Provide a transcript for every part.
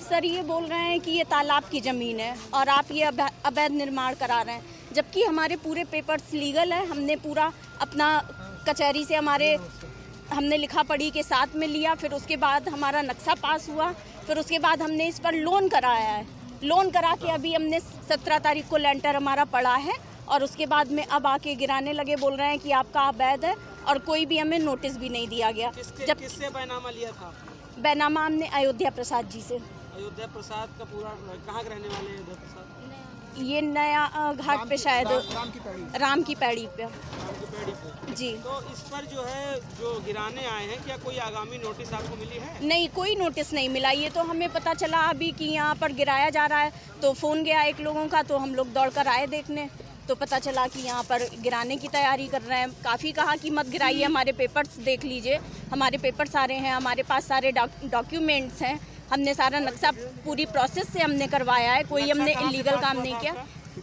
Sir ये बोल रहे हैं कि ये तालाब की ज़मीन है और आप ये अवैध निर्माण करा रहे हैं, जबकि हमारे पूरे पेपर्स लीगल है। हमने पूरा अपना कचहरी से हमने लिखा पढ़ी के साथ में लिया, फिर उसके बाद हमारा नक्शा पास हुआ, फिर उसके बाद हमने इस पर लोन कराया है। लोन करा के अभी हमने 17 तारीख को लेंटर हमारा पड़ा है और उसके बाद में अब आके गिराने लगे, बोल रहे हैं कि आपका अवैध है और कोई भी हमें नोटिस भी नहीं दिया गया। किससे बैनामा लिया था? बैनामा हमने अयोध्या प्रसाद जी से। अयोध्या प्रसाद का पूरा कहाँ के रहने वाले हैं अयोध्या प्रसाद? ये नया घाट पे शायद राम की पैड़ी पे जी। तो इस पर जो है जो गिराने आए हैं, क्या कोई आगामी नोटिस आपको मिली है? नहीं, कोई नोटिस नहीं मिला। ये तो हमें पता चला अभी कि यहाँ पर गिराया जा रहा है, तो फ़ोन गया एक लोगों का, तो हम लोग दौड़कर आए देखने, तो पता चला कि यहाँ पर गिराने की तैयारी कर रहे हैं। काफ़ी कहा कि मत गिराइए, हमारे पेपर्स देख लीजिए, हमारे पेपर सारे हैं, हमारे पास सारे डॉक्यूमेंट्स हैं, हमने सारा नक्शा पूरी प्रोसेस से हमने करवाया है, कोई हमने इलीगल काम नहीं किया।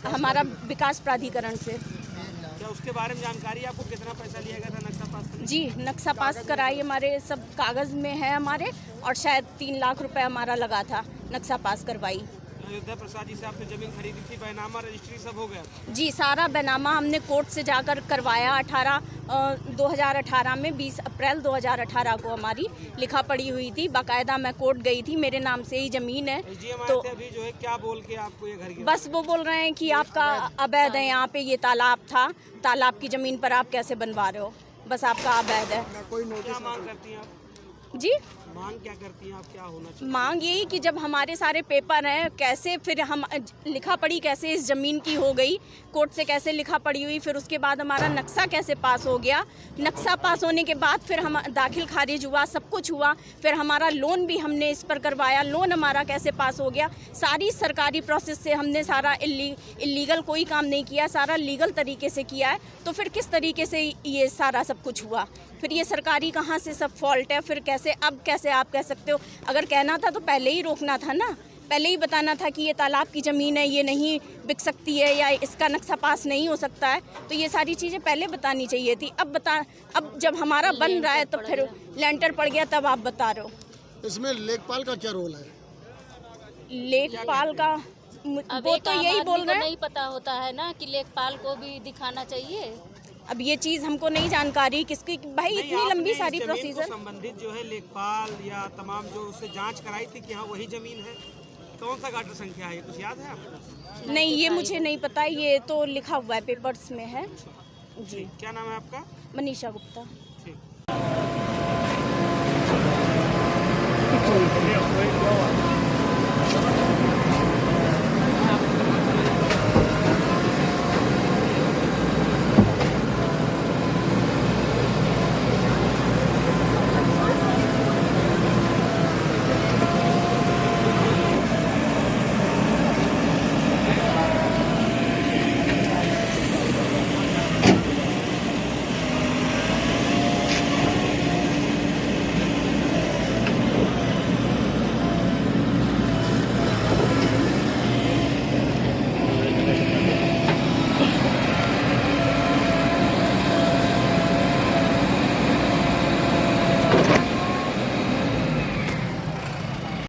हमारा विकास प्राधिकरण से। क्या उसके बारे में जानकारी? आपको कितना पैसा लिया गया था नक्शा पास करने? जी, नक्शा पास कराई, हमारे सब कागज़ में है हमारे, और शायद 3 लाख रुपए हमारा लगा था नक्शा पास करवाई। अयोध्या प्रसाद जी से आपने जमीन खरीदी थी, बैनामा रजिस्ट्री सब हो गया? जी, सारा बैनामा हमने कोर्ट से जाकर करवाया। 2018 में 20 अप्रैल 2018 को हमारी लिखा पड़ी हुई थी, बाकायदा मैं कोर्ट गई थी, मेरे नाम से ही ज़मीन है। तो अभी जो है क्या बोल के आपको ये घर बस वो बोल रहे हैं कि आपका अवैध है, यहाँ पे ये तालाब था, तालाब की ज़मीन पर आप कैसे बनवा रहे हो, बस आपका अवैध है। कोई नोटिस? क्या मांग करती हैं आप? जी, मांग क्या करती हैं आप, क्या होना चाहिए? मांग यही कि जब हमारे सारे पेपर हैं, कैसे फिर हम लिखा पढ़ी कैसे इस ज़मीन की हो गई, कोर्ट से कैसे लिखा पढ़ी हुई, फिर उसके बाद हमारा नक्शा कैसे पास हो गया, नक्शा पास होने के बाद फिर हम दाखिल खारिज हुआ, सब कुछ हुआ, फिर हमारा लोन भी हमने इस पर करवाया, लोन हमारा कैसे पास हो गया। सारी सरकारी प्रोसेस से हमने सारा इलीगल कोई काम नहीं किया, सारा लीगल तरीके से किया है, तो फिर किस तरीके से ये सारा सब कुछ हुआ? फिर ये सरकारी कहाँ से सब फॉल्ट है? फिर कैसे अब कैसे आप कह सकते हो? अगर कहना था तो पहले ही रोकना था ना, पहले ही बताना था कि ये तालाब की ज़मीन है, ये नहीं बिक सकती है या इसका नक्शा पास नहीं हो सकता है, तो ये सारी चीज़ें पहले बतानी चाहिए थी। अब जब हमारा बन रहा है तो फिर लेंटर पड़ गया, तब आप बता रहे हो। इसमें लेखपाल का क्या रोल है? लेखपाल का वो तो यही बोल रहे हैं, नहीं पता होता है ना कि लेखपाल को भी दिखाना चाहिए। अब ये चीज़ हमको नहीं जानकारी किसकी, भाई इतनी लंबी सारी प्रोसीजर। संबंधित जो है लेखपाल या तमाम जो उससे जांच कराई थी कि हाँ वही जमीन है, कौन सा गाटर संख्या है, कुछ याद है आपको? नहीं, ये मुझे नहीं पता, ये तो लिखा हुआ है पेपर्स में है जी। क्या नाम है आपका? मनीषा गुप्ता। ठीक।